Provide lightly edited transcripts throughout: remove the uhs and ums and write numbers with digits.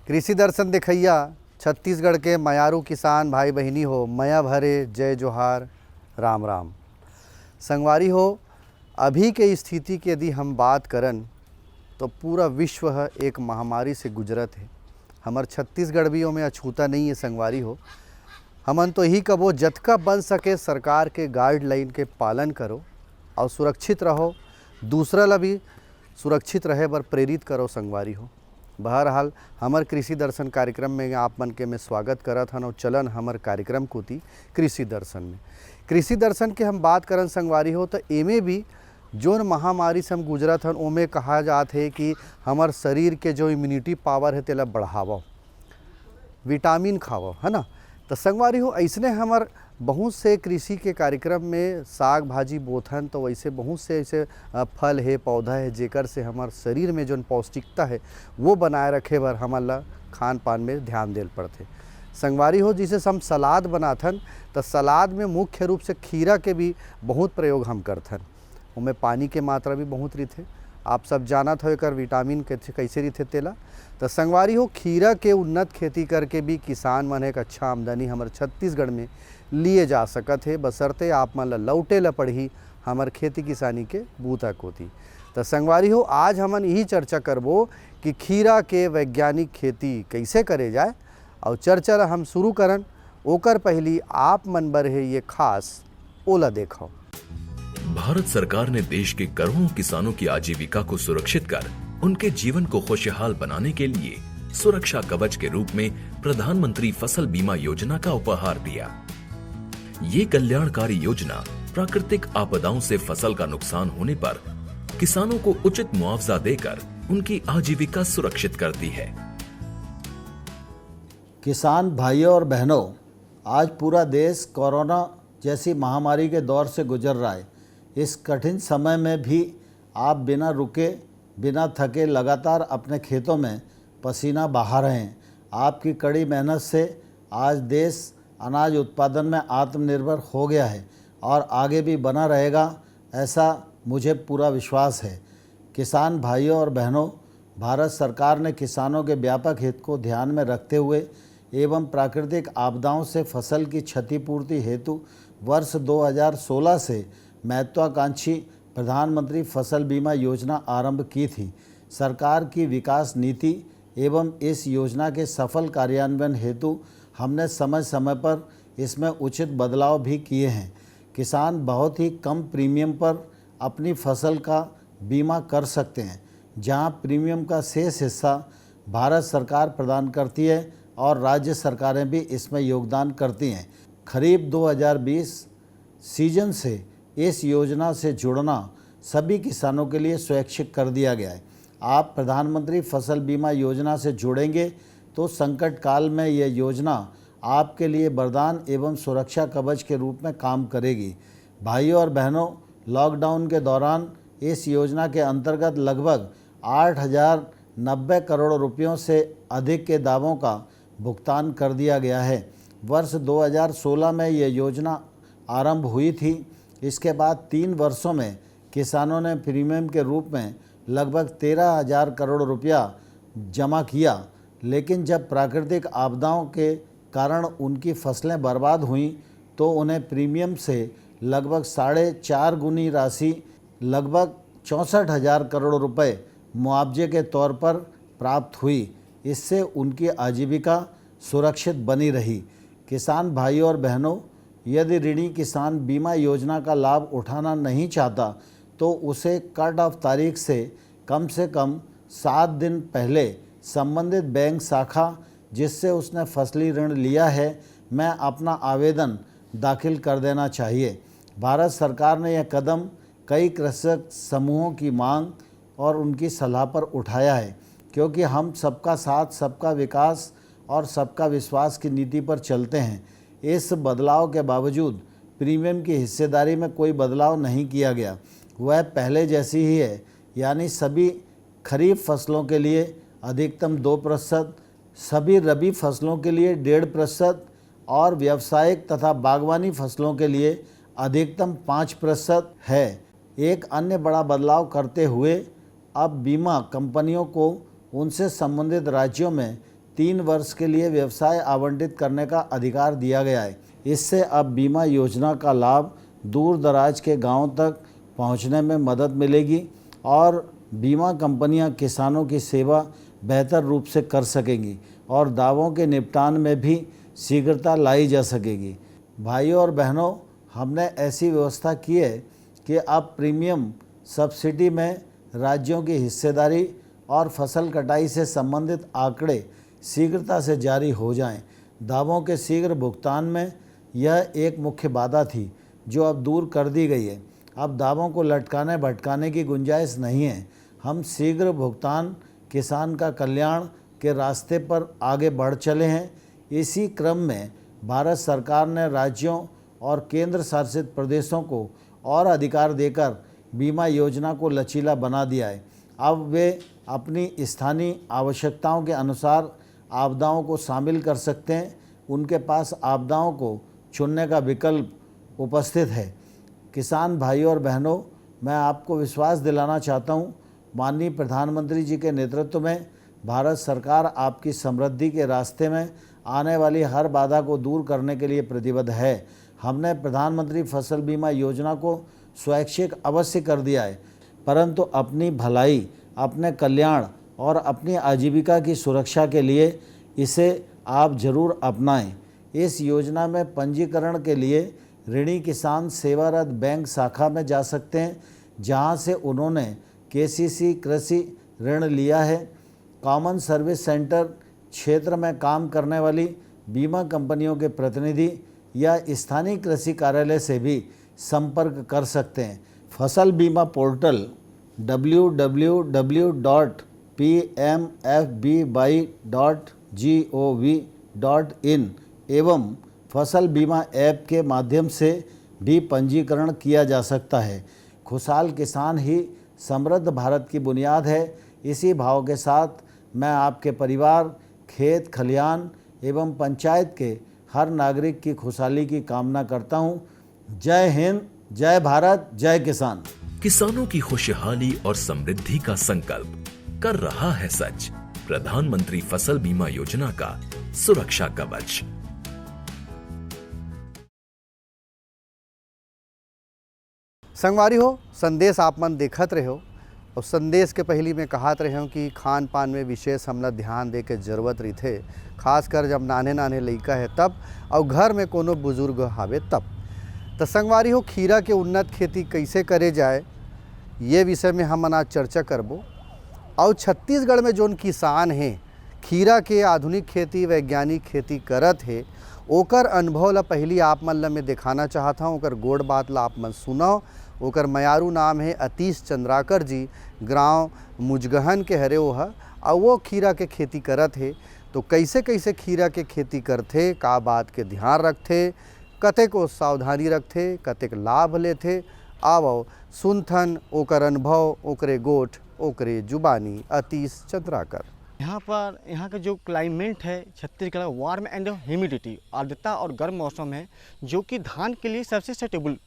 कृषि दर्शन देखैया छत्तीसगढ़ के मयारू किसान भाई बहिनी हो, मया भरे जय जोहार, राम राम। संगवारी हो, अभी के स्थिति की यदि हम बात करन तो पूरा विश्व एक महामारी से गुजरत है। हमार छत्तीसगढ़ भी ओमें अछूता नहीं है। संगवारी हो, हमन तो यही कबो जतका बन सके सरकार के गाइडलाइन के पालन करो और सुरक्षित रहो, दूसरा ला भी सुरक्षित रहे बर प्रेरित करो। संगवारी हो, बहरहाल हमार कृषि दर्शन कार्यक्रम में आप मन के मैं स्वागत करत हन और चलन हमार कार्यक्रम कोती कृषि दर्शन में। कृषि दर्शन के हम बात करन संगवारी हो तो एमे भी जोन महामारी से हम गुजरत हन ओमे कहा जात है कि हमार शरीर के जो इम्यूनिटी पावर है तेला बढ़ावो, विटामिन खावो, है ना। तो संगवारी हो, ऐसने हमार बहुत से कृषि के कार्यक्रम में साग भाजी बोथन, तो वैसे बहुत से ऐसे फल है, पौधा है, जेकर से हमार शरीर में जो पौष्टिकता है वो बनाए रखे बर हमारा खान पान में ध्यान देल पड़ते। संगवारी हो, जिसे हम सलाद बनाथन तो सलाद में मुख्य रूप से खीरा के भी बहुत प्रयोग हम करथन। उनमें पानी के मात्रा भी बहुत रहते। आप सब जानत हो एकर विटामिन कैसे रहते तेला। तो संगवारी हो, खीरा के उन्नत खेती करके भी किसान मन एक अच्छा आमदनी हमारे छत्तीसगढ़ में लिए जा सकत है, बसरते आप मन ला लौटे ला पड़ही हमार खेती किसानी के बूता कोती। तो संगवारी हो, आज हमन यही चर्चा करबो कि खीरा के वैज्ञानिक खेती कैसे करे जाए। और चर्चा ला हम शुरू करन ओकर पहली आप मन बर है ये खास ओला देखो। भारत सरकार ने देश के करोड़ों किसानों की आजीविका को सुरक्षित कर उनके जीवन को खुशहाल बनाने के लिए सुरक्षा कवच के रूप में प्रधानमंत्री फसल बीमा योजना का उपहार दिया। ये कल्याणकारी योजना प्राकृतिक आपदाओं से फसल का नुकसान होने पर किसानों को उचित मुआवजा देकर उनकी आजीविका सुरक्षित करती है। किसान भाइयों और बहनों, आज पूरा देश कोरोना जैसी महामारी के दौर से गुजर रहा है। इस कठिन समय में भी आप बिना रुके, बिना थके लगातार अपने खेतों में पसीना बहा रहे हैं। आपकी कड़ी मेहनत से आज देश अनाज उत्पादन में आत्मनिर्भर हो गया है और आगे भी बना रहेगा, ऐसा मुझे पूरा विश्वास है। किसान भाइयों और बहनों, भारत सरकार ने किसानों के व्यापक हित को ध्यान में रखते हुए एवं प्राकृतिक आपदाओं से फसल की क्षतिपूर्ति हेतु वर्ष 2016 से महत्वाकांक्षी प्रधानमंत्री फसल बीमा योजना आरंभ की थी। सरकार की विकास नीति एवं इस योजना के सफल कार्यान्वयन हेतु हमने समय समय पर इसमें उचित बदलाव भी किए हैं। किसान बहुत ही कम प्रीमियम पर अपनी फसल का बीमा कर सकते हैं, जहां प्रीमियम का शेष हिस्सा भारत सरकार प्रदान करती है और राज्य सरकारें भी इसमें योगदान करती हैं। खरीफ 2020 सीजन से इस योजना से जुड़ना सभी किसानों के लिए स्वैच्छिक कर दिया गया है। आप प्रधानमंत्री फसल बीमा योजना से जुड़ेंगे तो संकट काल में यह योजना आपके लिए वरदान एवं सुरक्षा कवच के रूप में काम करेगी। भाइयों और बहनों, लॉकडाउन के दौरान इस योजना के अंतर्गत लगभग 8,090 करोड़ रुपयों से अधिक के दावों का भुगतान कर दिया गया है। वर्ष 2016 में यह योजना आरंभ हुई थी। इसके बाद 3 वर्षों में किसानों ने प्रीमियम के रूप में लगभग 13,000 करोड़ रुपया जमा किया, लेकिन जब प्राकृतिक आपदाओं के कारण उनकी फसलें बर्बाद हुईं तो उन्हें प्रीमियम से लगभग 4.5 गुनी राशि, लगभग 64,000 करोड़ रुपए मुआवजे के तौर पर प्राप्त हुई। इससे उनकी आजीविका सुरक्षित बनी रही। किसान भाइयों और बहनों, यदि ऋणी किसान बीमा योजना का लाभ उठाना नहीं चाहता तो उसे कट ऑफ तारीख से कम 7 दिन पहले संबंधित बैंक शाखा जिससे उसने फसली ऋण लिया है में अपना आवेदन दाखिल कर देना चाहिए। भारत सरकार ने यह कदम कई कृषक समूहों की मांग और उनकी सलाह पर उठाया है, क्योंकि हम सबका साथ, सबका विकास और सबका विश्वास की नीति पर चलते हैं। इस बदलाव के बावजूद प्रीमियम की हिस्सेदारी में कोई बदलाव नहीं किया गया, वह पहले जैसी ही है, यानी सभी खरीफ फसलों के लिए अधिकतम 2%, सभी रबी फसलों के लिए 1.5% और व्यावसायिक तथा बागवानी फसलों के लिए अधिकतम 5% है। एक अन्य बड़ा बदलाव करते हुए अब बीमा कंपनियों को उनसे संबंधित राज्यों में 3 वर्ष के लिए व्यवसाय आवंटित करने का अधिकार दिया गया है। इससे अब बीमा योजना का लाभ दूर दराज के गांवों तक पहुंचने में मदद मिलेगी और बीमा कंपनियां किसानों की सेवा बेहतर रूप से कर सकेंगी और दावों के निपटान में भी शीघ्रता लाई जा सकेगी। भाइयों और बहनों, हमने ऐसी व्यवस्था की है कि अब प्रीमियम सब्सिडी में राज्यों की हिस्सेदारी और फसल कटाई से संबंधित आंकड़े शीघ्रता से जारी हो जाएं। दावों के शीघ्र भुगतान में यह एक मुख्य बाधा थी जो अब दूर कर दी गई है। अब दावों को लटकाने भटकाने की गुंजाइश नहीं है। हम शीघ्र भुगतान किसान का कल्याण के रास्ते पर आगे बढ़ चले हैं। इसी क्रम में भारत सरकार ने राज्यों और केंद्र शासित प्रदेशों को और अधिकार देकर बीमा योजना को लचीला बना दिया है। अब वे अपनी स्थानीय आवश्यकताओं के अनुसार आपदाओं को शामिल कर सकते हैं। उनके पास आपदाओं को चुनने का विकल्प उपस्थित है। किसान भाइयों और बहनों, मैं आपको विश्वास दिलाना चाहता हूँ, माननीय प्रधानमंत्री जी के नेतृत्व में भारत सरकार आपकी समृद्धि के रास्ते में आने वाली हर बाधा को दूर करने के लिए प्रतिबद्ध है। हमने प्रधानमंत्री फसल बीमा योजना को स्वैच्छिक अवश्य कर दिया है, परंतु अपनी भलाई, अपने कल्याण और अपनी आजीविका की सुरक्षा के लिए इसे आप जरूर अपनाएं। इस योजना में पंजीकरण के लिए ऋणी किसान सेवारत बैंक शाखा में जा सकते हैं, जहां से उन्होंने केसीसी कृषि ऋण लिया है। कॉमन सर्विस सेंटर क्षेत्र में काम करने वाली बीमा कंपनियों के प्रतिनिधि या स्थानीय कृषि कार्यालय से भी संपर्क कर सकते हैं। फसल बीमा पोर्टल www.pmfby.gov.in एवं फसल बीमा ऐप के माध्यम से भी पंजीकरण किया जा सकता है। खुशहाल किसान ही समृद्ध भारत की बुनियाद है। इसी भाव के साथ मैं आपके परिवार, खेत खलिहान एवं पंचायत के हर नागरिक की खुशहाली की कामना करता हूँ। जय हिंद, जय भारत, जय किसान। किसानों की खुशहाली और समृद्धि का संकल्प कर रहा है सच प्रधानमंत्री फसल बीमा योजना का सुरक्षा कवच। संगवारी हो, संदेश आप मन देखत रहे हो और संदेश के पहली में कहत रहे हो कि खान पान में विशेष हमला ध्यान दे के जरूरत रही थे, खासकर जब नाने नाने लइका है तब और घर में कोनो बुजुर्ग हावे तब। तो संगवारी हो, खीरा के उन्नत खेती कैसे करे जाए ये विषय में हम आज चर्चा करबो। और छत्तीसगढ़ में जोन किसान हैं खीरा के आधुनिक खेती, वैज्ञानिक खेती करत है, ओकर अनुभव ला पहली आप मन ला मैं दिखाना चाहता हूँ। ओकर गोड़ बात ला आप मन सुनाओ। ओकर मयारू नाम है अतीश चंद्राकर जी, गाँव मुजगहन के हरे वो है और वो खीरा के खेती करत है। तो कैसे कैसे खीरा के खेती करथे, का बात के ध्यान रखथे, कतेक सावधानी रखथे, कतेक लाभ लेथे, आओ सुनथन ओकर अनुभव, ओकरे गोठ, ओकरे जुबानी। अतीश चंद्राकर। यहाँ का जो क्लाइमेट है छत्तीसगढ़ वार्म एंड ह्यूमिडिटी, आर्द्रता और गर्म मौसम है, जो कि धान के लिए सबसे सेटेबल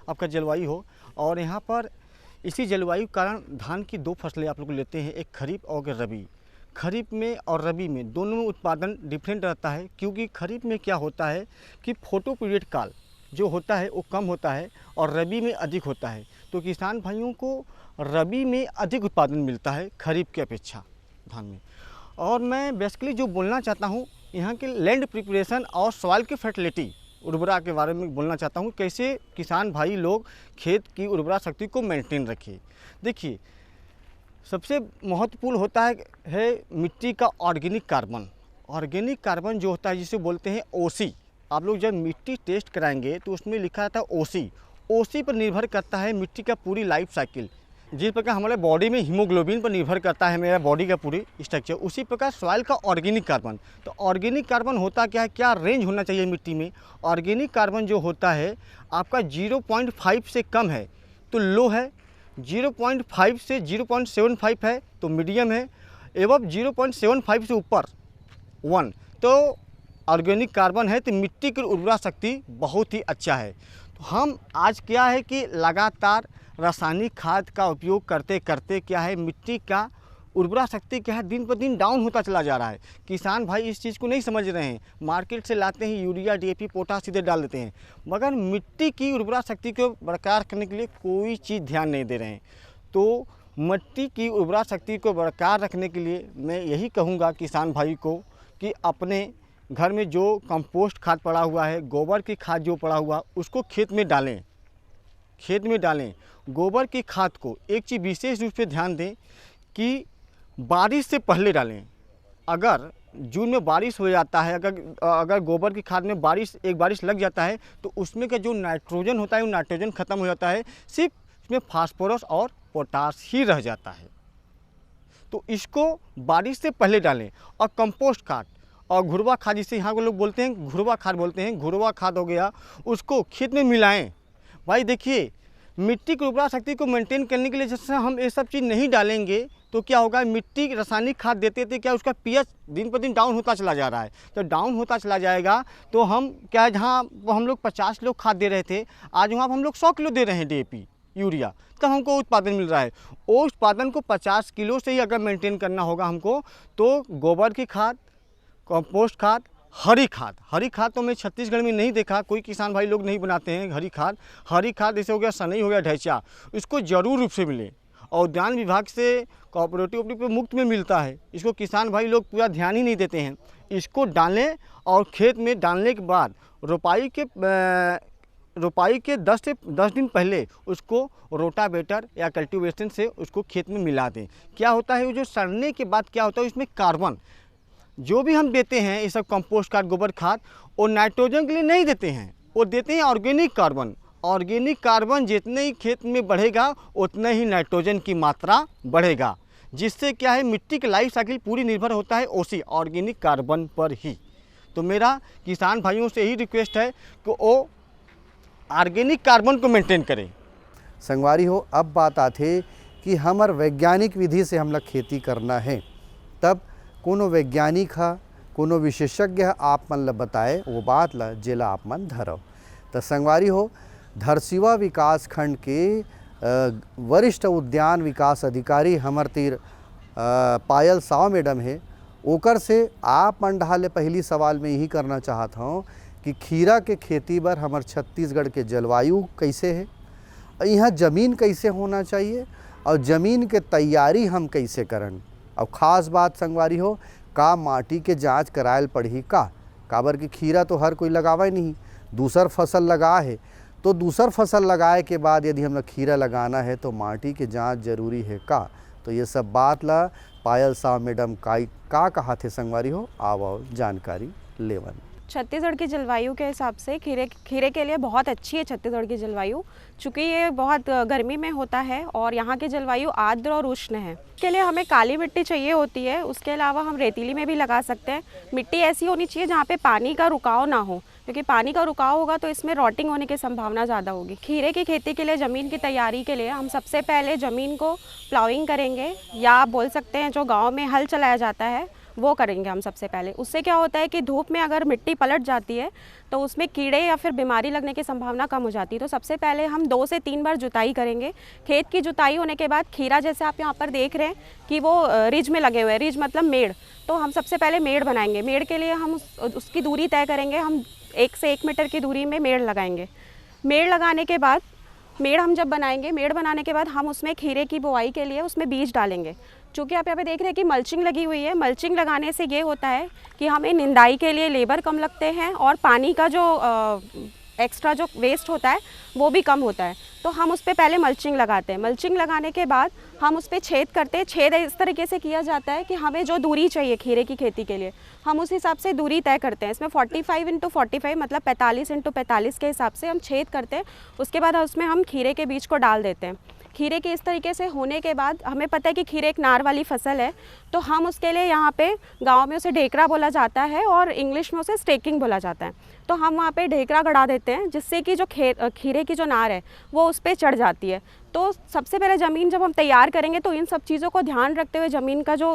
आपका जलवायु हो। और यहाँ पर इसी जलवायु के कारण धान की 2 फसलें आप लोग लेते हैं, एक खरीफ और रबी। खरीफ में और रबी में दोनों में उत्पादन डिफरेंट रहता है, क्योंकि खरीफ में क्या होता है कि फोटो पीरियड काल जो होता है वो कम होता है और रबी में अधिक होता है। तो किसान भाइयों को रबी में अधिक उत्पादन मिलता है खरीफ की अपेक्षा धान में। और मैं बेसिकली जो बोलना चाहता हूँ यहाँ के लैंड प्रिपरेशन और सॉइल की फर्टिलिटी, उर्वरा के बारे में बोलना चाहता हूँ, कैसे किसान भाई लोग खेत की उर्वरा शक्ति को मेंटेन रखें। देखिए, सबसे महत्वपूर्ण होता है मिट्टी का ऑर्गेनिक कार्बन। ऑर्गेनिक कार्बन जो होता है जिसे बोलते हैं ओसी। आप लोग जब मिट्टी टेस्ट कराएंगे तो उसमें लिखा रहता है ओसी। ओसी पर निर्भर करता है मिट्टी का पूरी लाइफ साइकिल। जिस प्रकार हमारे बॉडी में हीमोग्लोबिन पर निर्भर करता है मेरा बॉडी का पूरी स्ट्रक्चर, उसी प्रकार सॉइल का ऑर्गेनिक कार्बन। तो ऑर्गेनिक कार्बन होता क्या है, क्या रेंज होना चाहिए मिट्टी में। ऑर्गेनिक कार्बन जो होता है आपका 0.5 से कम है तो लो है, 0.5 से 0.75 है तो मीडियम है, एवं 0.75 से ऊपर 1 तो ऑर्गेनिक कार्बन है। तो मिट्टी की उर्वरा शक्ति बहुत ही अच्छा है। तो हम आज क्या है कि लगातार रासायनिक खाद का उपयोग करते करते क्या है मिट्टी का उर्वरा शक्ति क्या है दिन पर दिन डाउन होता चला जा रहा है। किसान भाई इस चीज़ को नहीं समझ रहे हैं, मार्केट से लाते हैं यूरिया DAP पोटाश सीधे डाल देते हैं, मगर मिट्टी की उर्वरा शक्ति को बरकरार करने के लिए कोई चीज़ ध्यान नहीं दे रहे हैं। तो मिट्टी की उर्वरा शक्ति को बरकरार रखने के लिए मैं यही कहूँगा किसान भाई को कि अपने घर में जो कंपोस्ट खाद पड़ा हुआ है, गोबर की खाद जो पड़ा हुआ, उसको खेत में डालें, खेत में डालें। गोबर की खाद को एक चीज़ विशेष रूप से ध्यान दें कि बारिश से पहले डालें। अगर जून में बारिश हो जाता है, अगर गोबर की खाद में एक बारिश लग जाता है तो उसमें का जो नाइट्रोजन होता है वो नाइट्रोजन ख़त्म हो जाता है, सिर्फ इसमें फास्फोरस और पोटाश ही रह जाता है। तो इसको बारिश से पहले डालें। और कंपोस्ट खाद और घुरवा खाद, जिसे यहाँ के लोग बोलते हैं घुरवा खाद बोलते हैं, घुरवा खाद हो गया, उसको खेत में मिलाएं। भाई देखिए, मिट्टी की उर्वरा शक्ति को मेंटेन करने के लिए जैसे हम ये सब चीज़ नहीं डालेंगे तो क्या होगा, मिट्टी रासायनिक खाद देते थे क्या उसका pH दिन पर दिन डाउन होता चला जा रहा है। तो डाउन होता चला जाएगा तो हम क्या, जहाँ हम लोग 50 किलो खाद दे रहे थे, आज वहाँ हम लोग 100 किलो दे रहे हैं DAP यूरिया, तब हमको उत्पादन मिल रहा है। वो उत्पादन को 50 किलो से ही अगर मेंटेन करना होगा हमको, तो गोबर की खाद, कंपोस्ट खाद, हरी खाद तो मैं छत्तीसगढ़ में नहीं देखा, कोई किसान भाई लोग नहीं बनाते हैं हरी खाद जैसे हो गया सनई, हो गया ढैचा, इसको जरूर रूप से मिले। और उद्यान विभाग से कोऑपरेटिव पे मुफ्त में मिलता है, इसको किसान भाई लोग पूरा ध्यान ही नहीं देते हैं। इसको डालें और खेत में डालने के बाद रोपाई के 10 से 10 दिन पहले उसको रोटावेटर या कल्टीवेशन से उसको खेत में मिला दें। क्या होता है, वो जो सड़ने के बाद क्या होता है, इसमें कार्बन जो भी हम देते हैं, ये सब कंपोस्ट खाद, गोबर खाद, वो नाइट्रोजन के लिए नहीं देते हैं, वो देते हैं ऑर्गेनिक कार्बन। ऑर्गेनिक कार्बन जितने ही खेत में बढ़ेगा उतने ही नाइट्रोजन की मात्रा बढ़ेगा, जिससे क्या है, मिट्टी की लाइफ साइकिल पूरी निर्भर होता है उसी ऑर्गेनिक कार्बन पर ही। तो मेरा किसान भाइयों से यही रिक्वेस्ट है कि वो ऑर्गेनिक कार्बन को मेंटेन करें। संगवारी हो, अब बात आते कि हमार वैज्ञानिक विधि से हम लोग खेती करना है, तब कोनो वैज्ञानिक हा, कोनो विशेषज्ञ आप मन ला बताए वो बात ला जेला आप मन धरव। तो संगवारी हो, धरसीवा विकास खंड के वरिष्ठ उद्यान विकास अधिकारी हमर तीर पायल साव मैडम है, ओकर से आप मन ढाले पहली सवाल में यही करना चाहता हूँ कि खीरा के खेती बर हमार छत्तीसगढ़ के जलवायु कैसे है, यहाँ ज़मीन कैसे होना चाहिए और ज़मीन के तैयारी हम कैसे करन। और ख़ास बात संगवारी हो, का माटी के जांच करायल पड़ही काबर कि खीरा तो हर कोई लगावे नहीं, दूसर फसल लगा है, तो दूसर फसल लगाए के बाद यदि हम लोग खीरा लगाना है तो माटी के जांच जरूरी है का। तो ये सब बात ला पायल साव मैडम का कहा थे संगवारी हो, आओ जानकारी लेवन। छत्तीसगढ़ की जलवायु के हिसाब से खीरे के लिए बहुत अच्छी है छत्तीसगढ़ की जलवायु, चूँकि ये बहुत गर्मी में होता है और यहाँ की जलवायु आर्द्र और उष्ण है। इसके लिए हमें काली मिट्टी चाहिए होती है, उसके अलावा हम रेतीली में भी लगा सकते हैं। मिट्टी ऐसी होनी चाहिए जहाँ पे पानी का रुकाव ना हो, क्योंकि पानी का रुकाव होगा तो इसमें रॉटिंग होने की संभावना ज़्यादा होगी। खीरे की खेती के लिए ज़मीन की तैयारी के लिए हम सबसे पहले ज़मीन को प्लाउइंग करेंगे, या आप बोल सकते हैं जो गाँव में हल चलाया जाता है वो करेंगे हम सबसे पहले। उससे क्या होता है कि धूप में अगर मिट्टी पलट जाती है तो उसमें कीड़े या फिर बीमारी लगने की संभावना कम हो जाती है। तो सबसे पहले हम 2 से 3 बार जुताई करेंगे। खेत की जुताई होने के बाद खीरा जैसे आप यहाँ पर देख रहे हैं कि वो रिज में लगे हुए हैं, रिज मतलब मेड़, तो हम सबसे पहले मेड़ बनाएंगे। मेड़ के लिए हम उसकी दूरी तय करेंगे, हम 1 से 1 मीटर की दूरी में मेड़ लगाएंगे। मेड़ लगाने के बाद मेड़ हम जब बनाएंगे, मेड़ बनाने के बाद हम उसमें खीरे की बुआई के लिए उसमें बीज डालेंगे। चूँकि आप यहाँ पे देख रहे हैं कि मल्चिंग लगी हुई है, मल्चिंग लगाने से ये होता है कि हमें निंदाई के लिए लेबर कम लगते हैं और पानी का जो एक्स्ट्रा जो वेस्ट होता है वो भी कम होता है। तो हम उस पर पहले मल्चिंग लगाते हैं। मल्चिंग लगाने के बाद हम उस पर छेद करते हैं। छेद इस तरीके से किया जाता है कि हमें जो दूरी चाहिए खीरे की खेती के लिए हम उस हिसाब से दूरी तय करते हैं। इसमें 45x45 मतलब 45x45 के हिसाब से हम छेद करते हैं। उसके बाद उसमें हम खीरे के बीज को डाल देते हैं। खीरे के इस तरीके से होने के बाद हमें पता है कि खीरे एक नार वाली फसल है, तो हम उसके लिए यहाँ पे गांव में उसे ढेकरा बोला जाता है और इंग्लिश में उसे स्टेकिंग बोला जाता है। तो हम वहाँ पे ढेकरा गड़ा देते हैं, जिससे कि जो खीरे की जो नार है वो उस पर चढ़ जाती है। तो सबसे पहले ज़मीन जब हम तैयार करेंगे तो इन सब चीज़ों को ध्यान रखते हुए ज़मीन का जो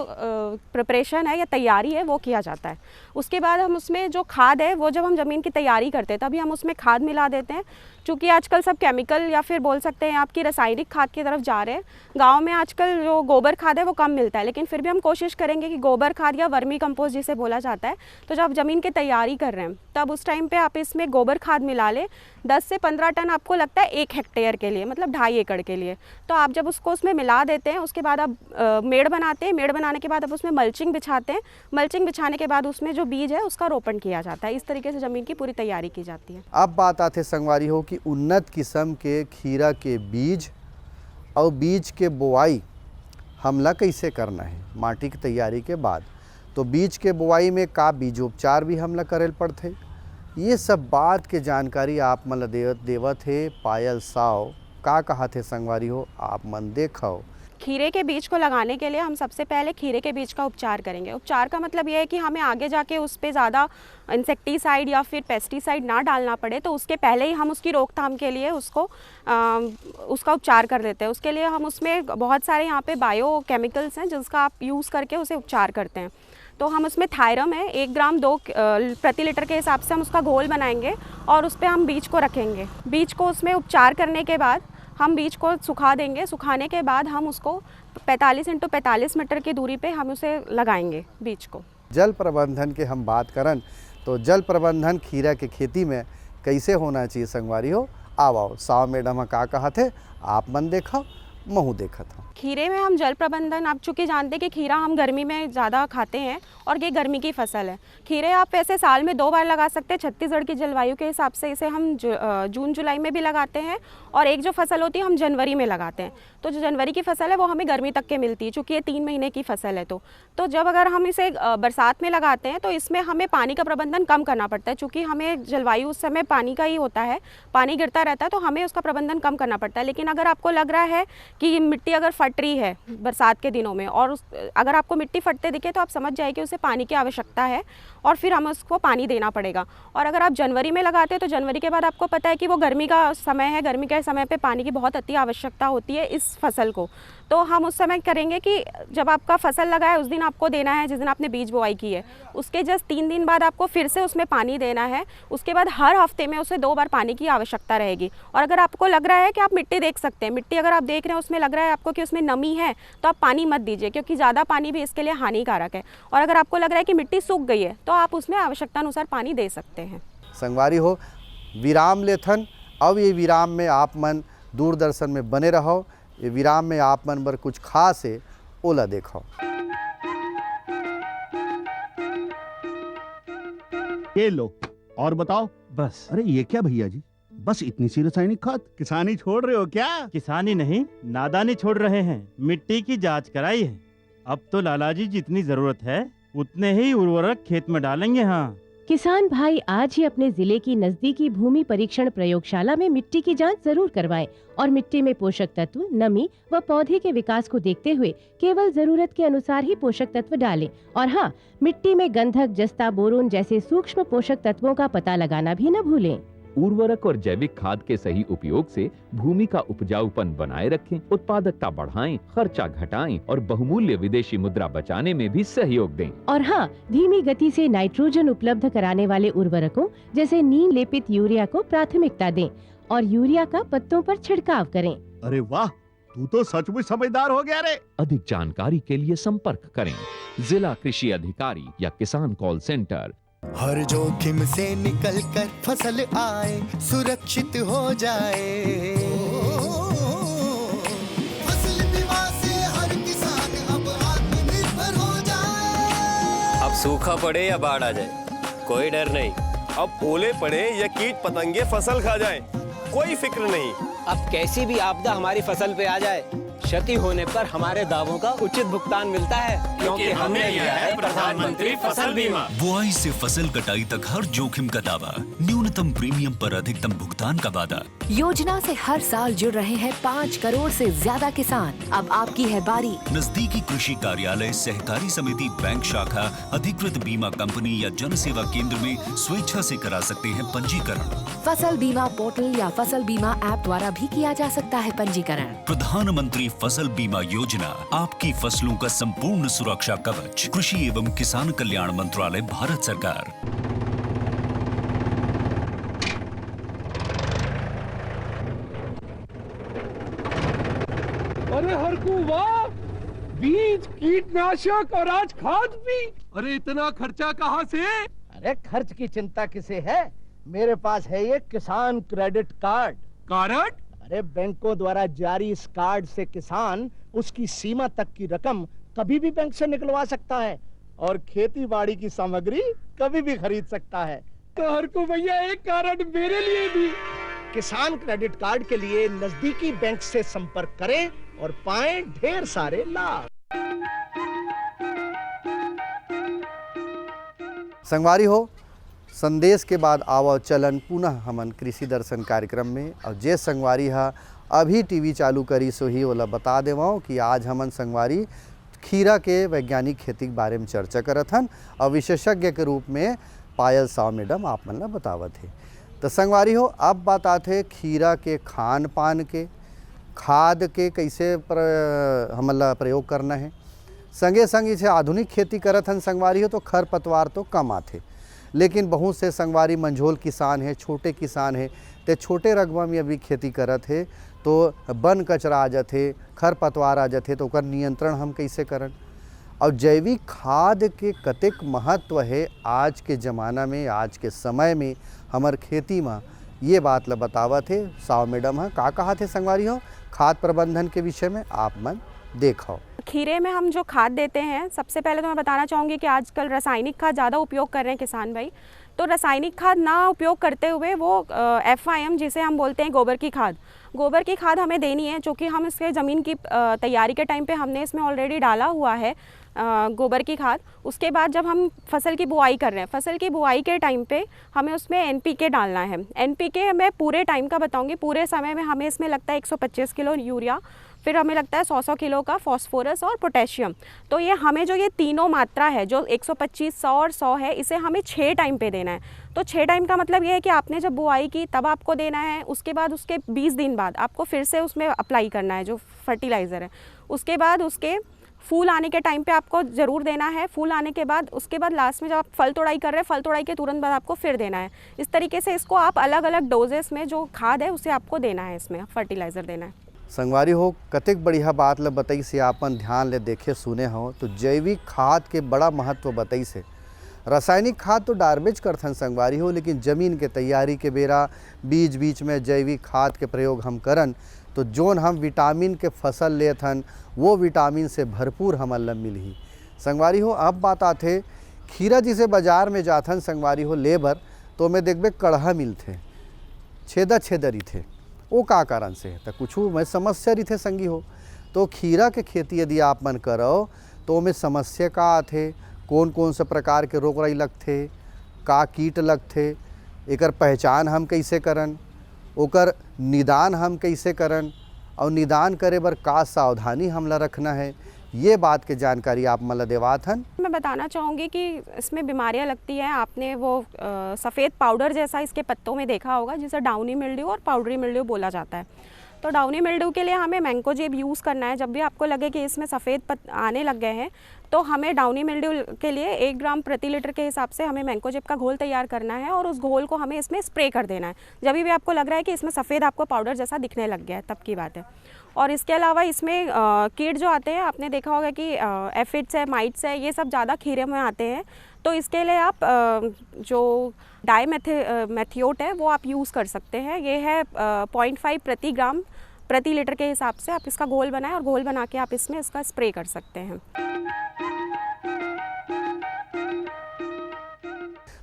प्रिपरेशन है या तैयारी है वो किया जाता है। उसके बाद हम उसमें जो खाद है वो जब हम ज़मीन की तैयारी करते हैं तभी हम उसमें खाद मिला देते हैं। चूँकि आजकल सब केमिकल या फिर बोल सकते हैं आपकी रासायनिक खाद की तरफ जा रहे हैं। गांव में आजकल जो गोबर खाद है वो कम मिलता है, लेकिन फिर भी हम कोशिश करेंगे कि गोबर खाद या वर्मी कंपोस्ट जिसे बोला जाता है, तो जब ज़मीन की तैयारी कर रहे हैं तब उस टाइम पे आप इसमें गोबर खाद मिला लें। 10 से 15 टन आपको लगता है 1 हेक्टेयर के लिए, मतलब 2.5 एकड़ के लिए। तो आप जब उसको उसमें मिला देते हैं उसके बाद आप मेड़ बनाते हैं। मेड़ बनाने के बाद आप उसमें मल्चिंग बिछाते हैं। मल्चिंग बिछाने के बाद उसमें जो बीज है उसका रोपण किया जाता है। इस तरीके से ज़मीन की पूरी तैयारी की जाती है। अब बात आते संगवारी हो कि उन्नत किस्म के खीरा के बीज और बीज के बोआई हमला कैसे करना है माटी की तैयारी के बाद। तो बीज के बोआई में का बीजोपचार भी हमला करे पड़ते, ये सब बात के जानकारी आप मन देवत है पायल साव। का कहा थे संगवारी हो आप मन देखो। खीरे के बीज को लगाने के लिए हम सबसे पहले खीरे के बीज का उपचार करेंगे। उपचार का मतलब ये है कि हमें आगे जाके उस पर ज़्यादा इंसेक्टिसाइड या फिर पेस्टिसाइड ना डालना पड़े, तो उसके पहले ही हम उसकी रोकथाम के लिए उसका उपचार कर देते हैं। उसके लिए हम उसमें बहुत सारे यहाँ पे बायो केमिकल्स हैं जिसका आप यूज़ करके उसे उपचार करते हैं। तो हम उसमें थायरम है 1 ग्राम 2 प्रति लीटर के हिसाब से हम उसका घोल बनाएंगे और उस पर हम बीज को रखेंगे। बीज को उसमें उपचार करने के बाद हम बीज को सुखा देंगे। सुखाने के बाद हम उसको 45 × 45 मीटर की दूरी पे हम उसे लगाएंगे बीज को। जल प्रबंधन के हम बात करन तो जल प्रबंधन खीरा के खेती में कैसे होना चाहिए संगवारी हो। आओ साव मैडम का कहा थे आप मन देखा महू देखा था। खीरे में हम जल प्रबंधन, आप चूँकि जानते हैं कि खीरा हम गर्मी में ज़्यादा खाते हैं और ये गर्मी की फसल है। खीरे आप वैसे साल में 2 बार लगा सकते हैं। छत्तीसगढ़ की जलवायु के हिसाब से इसे हम जून जुलाई में भी लगाते हैं और एक जो फसल होती है हम जनवरी में लगाते हैं। तो जो जनवरी की फसल है वो हमें गर्मी तक के मिलती है, चूँकि ये 3 महीने की फसल है। तो जब अगर हम इसे बरसात में लगाते हैं तो इसमें हमें पानी का प्रबंधन कम करना पड़ता है। चूँकि हमें जलवायु उस समय पानी का ही होता है, पानी गिरता रहता है, तो हमें उसका प्रबंधन कम करना पड़ता है। लेकिन अगर आपको लग रहा है कि मिट्टी अगर फट रही है बरसात के दिनों में और अगर आपको मिट्टी फटते दिखे तो आप समझ जाइए कि उसे पानी की आवश्यकता है और फिर हमें उसको पानी देना पड़ेगा। और अगर आप जनवरी में लगाते हैं तो जनवरी के बाद आपको पता है कि वो गर्मी का समय है। गर्मी के समय पे पानी की बहुत अति आवश्यकता होती है इस फसल को। तो हम उस समय करेंगे कि जब आपका फसल लगा है उस दिन आपको देना है, जिस दिन आपने बीज बोआई की है उसके जस्ट 3 दिन बाद आपको फिर से उसमें पानी देना है। उसके बाद हर हफ्ते में उसे 2 बार पानी की आवश्यकता रहेगी। और अगर आपको लग रहा है कि आप मिट्टी देख सकते हैं, मिट्टी अगर आप देख रहे हैं उसमें लग रहा है आपको कि उसमें नमी है, तो आप पानी मत दीजिए, क्योंकि ज़्यादा पानी भी इसके लिए हानिकारक है। और अगर आपको लग रहा है कि मिट्टी सूख गई है तो आप उसमें आवश्यकता अनुसार पानी दे सकते हैं। संगवारी हो विराम लेथन। अब ये विराम में आप मन दूरदर्शन में बने रहो। ये विराम में आप मन पर कुछ खास है ओला देखो। ये लो और बताओ। बस। अरे ये क्या भैया जी, बस इतनी सी रासायनिक खाद? किसानी छोड़ रहे हो क्या? किसानी नहीं, नादानी छोड़ रहे हैं। मिट्टी की जांच कराई है। अब तो लालाजी जितनी जरूरत है उतने ही उर्वरक खेत में डालेंगे। हाँ, किसान भाई आज ही अपने जिले की नजदीकी भूमि परीक्षण प्रयोगशाला में मिट्टी की जांच जरूर करवाएं और मिट्टी में पोषक तत्व, नमी व पौधे के विकास को देखते हुए केवल जरूरत के अनुसार ही पोषक तत्व डालें। और हाँ, मिट्टी में गंधक, जस्ता, बोरोन जैसे सूक्ष्म पोषक तत्वों का पता लगाना भी न भूलें। उर्वरक और जैविक खाद के सही उपयोग से भूमि का उपजाऊपन बनाए रखें, उत्पादकता बढ़ाएं, खर्चा घटाएं और बहुमूल्य विदेशी मुद्रा बचाने में भी सहयोग दें। और हाँ, धीमी गति से नाइट्रोजन उपलब्ध कराने वाले उर्वरकों जैसे नीम लेपित यूरिया को प्राथमिकता दें और यूरिया का पत्तों पर छिड़काव करें। अरे वाह, तू तो सचमुच समझदार हो गया रे। अधिक जानकारी के लिए संपर्क करें जिला कृषि अधिकारी या किसान कॉल सेंटर। हर जोखिम से निकल कर फसल आए, सुरक्षित हो जाए। फसल बीमा से हर किसान अब आत्मनिर्भर हो जाए। अब सूखा पड़े या बाढ़ आ जाए कोई डर नहीं। अब ओले पड़े या कीट पतंगे फसल खा जाए कोई फिक्र नहीं। अब कैसी भी आपदा हमारी फसल पे आ जाए क्षति होने पर हमारे दावों का उचित भुगतान मिलता है, क्योंकि हमने लिया है प्रधानमंत्री फसल बीमा। बुआई से फसल कटाई तक हर जोखिम का दावा, न्यूनतम प्रीमियम पर अधिकतम भुगतान का वादा। योजना से हर साल जुड़ रहे हैं 5 करोड़ से ज्यादा किसान। अब आपकी है बारी। नजदीकी कृषि कार्यालय, सहकारी समिति, बैंक शाखा, अधिकृत बीमा कंपनी या जन सेवा केंद्र में स्वेच्छा से करा सकते हैं पंजीकरण। फसल बीमा पोर्टल या फसल बीमा ऐप द्वारा भी किया जा सकता है पंजीकरण। प्रधानमंत्री फसल बीमा योजना, आपकी फसलों का संपूर्ण सुरक्षा कवच। कृषि एवं किसान कल्याण मंत्रालय, भारत सरकार। अरे हरकू वाह, बीज, कीटनाशक और आज खाद भी। अरे इतना खर्चा कहाँ से? अरे खर्च की चिंता किसे है, मेरे पास है ये किसान क्रेडिट कार्ड। कार्ड? अरे बैंकों द्वारा जारी इस कार्ड से किसान उसकी सीमा तक की रकम कभी भी बैंक से निकलवा सकता है और खेती बाड़ी की सामग्री कभी भी खरीद सकता है। तो हरकू भैया एक कार्ड मेरे लिए भी। किसान क्रेडिट कार्ड के लिए नजदीकी बैंक से संपर्क करें और पाएं ढेर सारे लाभ। संगवारी हो, संदेश के बाद आवो चलन पुनः हमन कृषि दर्शन कार्यक्रम में। और जे संगवारी हा अभी टीवी चालू करी सो ही ओला बता देवाओ कि आज हमन संगवारी खीरा के वैज्ञानिक खेती के बारे में चर्चा करत हन और विशेषज्ञ के रूप में पायल साव मैडम आप मन ला बतावत है। तो संगवारी हो, अब बात आते खीरा के खान पान के, खाद के कैसे हमन ला प्रयोग करना है। संगे संग इसे आधुनिक खेती करत हन संगवारी हो तो खरपतवार तो कम आते, लेकिन बहुत से संगवारी मंझोल किसान है, छोटे किसान है, ते छोटे रकबा में अभी खेती करत है तो बन कचरा आ जाते, खरपतवार आ जाते, तो ओकर नियंत्रण हम कैसे करन। और जैविक खाद के कतेक महत्व है आज के ज़माना में, आज के समय में हमार खेती में, ये बात ला बतावत है साव मैडम। है का कहा थे संगवारी हो खाद प्रबंधन के विषय में, आप मन देखो। खीरे में हम जो खाद देते हैं, सबसे पहले तो मैं बताना चाहूँगी कि आजकल रासायनिक खाद ज़्यादा उपयोग कर रहे हैं किसान भाई। तो रासायनिक खाद ना उपयोग करते हुए वो FIM जिसे हम बोलते हैं गोबर की खाद, गोबर की खाद हमें देनी है, जो कि हम इसके ज़मीन की तैयारी के टाइम पे हमने इसमें ऑलरेडी डाला हुआ है गोबर की खाद। उसके बाद जब हम फसल की बुआई कर रहे हैं, फसल की बुआई के टाइम पे हमें उसमें NPK डालना है। NPK मैं पूरे टाइम का बताऊंगी, पूरे समय में हमें इसमें लगता है 125 किलो यूरिया, फिर हमें लगता है 100 किलो का फॉस्फोरस और पोटेशियम। तो ये हमें जो ये तीनों मात्रा है, जो 125, 100 और 100 है, इसे हमें 6 टाइम पे देना है। तो 6 टाइम का मतलब ये है कि आपने जब बुआई की तब आपको देना है, उसके बाद उसके 20 दिन बाद आपको फिर से उसमें अप्लाई करना है जो फर्टिलाइज़र है। उसके बाद उसके फूल आने के टाइम पे आपको ज़रूर देना है। फूल आने के बाद उसके बाद लास्ट में जब आप फल तोड़ाई कर रहे हैं, फल तोड़ाई के तुरंत बाद आपको फिर देना है। इस तरीके से इसको आप अलग अलग डोजेस में जो खाद है उसे आपको देना है, इसमें फर्टिलाइज़र देना है। संगवारी हो, कतेक बढ़िया बात ला बताई से आपन ध्यान ले देखे सुने हो। तो जैविक खाद के बड़ा महत्व बताई से। रासायनिक खाद तो डारबेज करथन संगवारी हो, लेकिन ज़मीन के तैयारी के बेरा बीच बीच में जैविक खाद के प्रयोग हम करन तो जोन हम विटामिन के फसल लेथन वो विटामिन से भरपूर हमन ला मिलही। संगवारी हो, अब बात आते खीरा जिसे बाजार में जाथन संगवारी हो लेबर, तो मैं देखबे कड़हा मिलते, छेदा छेदरी थे, वो का कारण से है तो कुछ मैं समस्या रही थे संगी हो। तो खीरा के खेती यदि आप मन करो तो में समस्या का आते, कौन कौन से प्रकार के रोग राई लगते, का कीट लगते, एकर पहचान हम कैसे करन, ओकर निदान हम कैसे करन, और निदान करे बर का सावधानी हमला रखना है, ये बात के जानकारी आप मला देवात हन। मैं बताना चाहूँगी कि इसमें बीमारियाँ लगती हैं। आपने वो सफ़ेद पाउडर जैसा इसके पत्तों में देखा होगा, जिसे डाउनी मिल्ड्यू और पाउडरी मिल्ड्यू बोला जाता है। तो डाउनी मिल्ड्यू के लिए हमें मैंकोजेब यूज़ करना है। जब भी आपको लगे कि इसमें सफ़ेद पत्ते आने लग गए हैं तो हमें डाउनी मिल्ड्यू के लिए 1 ग्राम प्रति लीटर के हिसाब से हमें मैंकोजेब का घोल तैयार करना है और उस घोल को हमें इसमें स्प्रे कर देना है। जब भी आपको लग रहा है कि इसमें सफ़ेद आपको पाउडर जैसा दिखने लग गया है, तब की बात है। और इसके अलावा इसमें कीट जो आते हैं, आपने देखा होगा कि एफिड्स है, माइट्स है, ये सब ज़्यादा खीरे में आते हैं। तो इसके लिए आप जो डाईमेथियोट है वो आप यूज़ कर सकते हैं। ये है 0.5 प्रति ग्राम प्रति लीटर के हिसाब से आप इसका घोल बनाएं और घोल बना के आप इसमें इसका स्प्रे कर सकते हैं।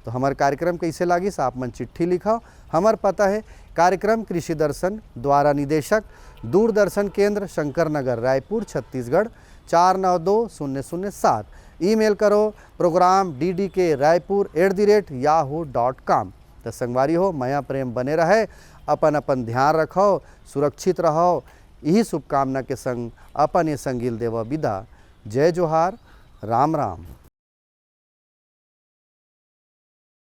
तो हमार कार्यक्रम कैसे लागिस आप मन चिट्ठी लिखा। हमार पता है कार्यक्रम कृषि दर्शन द्वारा निदेशक दूरदर्शन केंद्र शंकर नगर रायपुर छत्तीसगढ़ 492007। ईमेल करो प्रोग्राम ddk.raipur@yahoo.com। तो संगवारी हो माया प्रेम बने रहे, अपन अपन ध्यान रखो, सुरक्षित रहो, यही शुभकामना के संग अपन ये संगिल देव विदा। जय जोहार, राम राम।